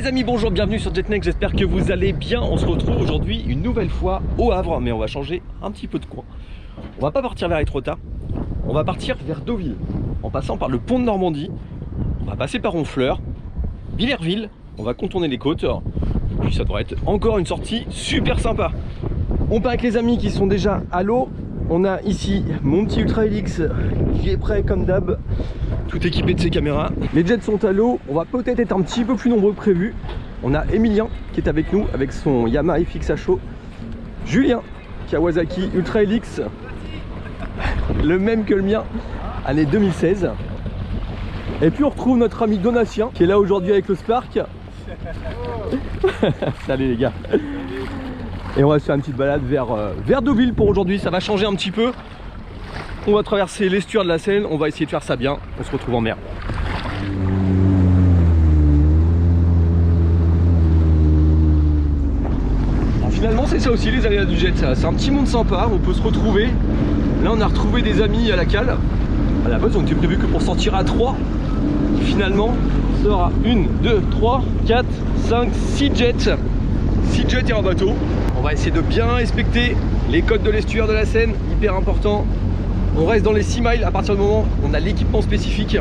Les amis, bonjour, bienvenue sur Jetnext, j'espère que vous allez bien. On se retrouve aujourd'hui une nouvelle fois au Havre, mais on va changer un petit peu de coin. On va pas partir vers Étretat, on va partir vers Deauville, en passant par le pont de Normandie. On va passer par Honfleur, Villerville, on va contourner les côtes, et puis ça devrait être encore une sortie super sympa. On part avec les amis qui sont déjà à l'eau. On a ici mon petit Ultra Helix qui est prêt comme d'hab, tout équipé de ses caméras. Les jets sont à l'eau, on va peut-être être un petit peu plus nombreux que prévu. On a Emilien qui est avec nous avec son Yamaha FX à chaud. Julien, Kawasaki Ultra Helix, le même que le mien, année 2016. Et puis on retrouve notre ami Donatien qui est là aujourd'hui avec le Spark. Salut les gars. Et on va se faire une petite balade vers Deauville pour aujourd'hui, ça va changer un petit peu. On va traverser l'estuaire de la Seine, on va essayer de faire ça bien, on se retrouve en mer. Alors finalement c'est ça aussi les aléas du jet, c'est un petit monde sympa, on peut se retrouver. Là on a retrouvé des amis à la cale. À la base on était prévu que pour sortir à 3. Finalement ça sera 1, 2, 3, 4, 5, 6 jets. 6 jets et un bateau. On va essayer de bien respecter les codes de l'estuaire de la Seine, hyper important. On reste dans les 6 miles à partir du moment où on a l'équipement spécifique.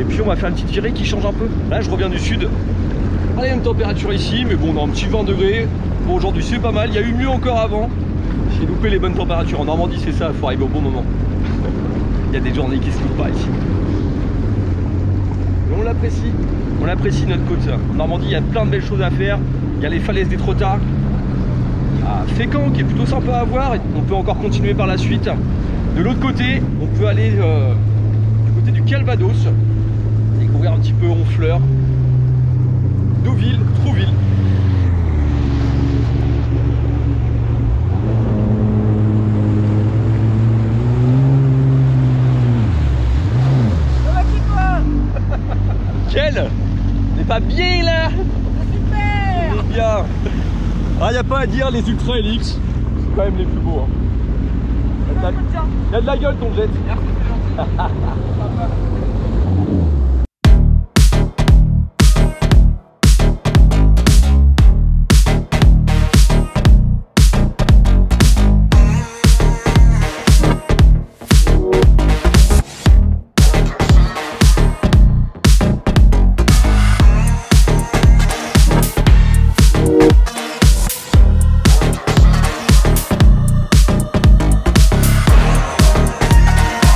Et puis on va faire une petite virée qui change un peu. Là je reviens du sud. Pas la même température ici, mais bon on a un petit 20 degrés. Bon aujourd'hui c'est pas mal, il y a eu mieux encore avant. J'ai loupé les bonnes températures. En Normandie c'est ça, il faut arriver au bon moment. Il y a des journées qui se loupent pas ici. Mais on l'apprécie notre côte. En Normandie il y a plein de belles choses à faire. Il y a les falaises d'Étretat, Fécamp qui est plutôt sympa à voir, on peut encore continuer par la suite. De l'autre côté, on peut aller du côté du Calvados, découvrir un petit peu Honfleur, Deauville, Trouville. Quel? On n'est pas bien là? Super! On est bien! Ah, y a pas à dire, les Ultra Helix, c'est quand même les plus beaux. Hein. Il y a de la gueule ton jet. Merci, c'est gentil.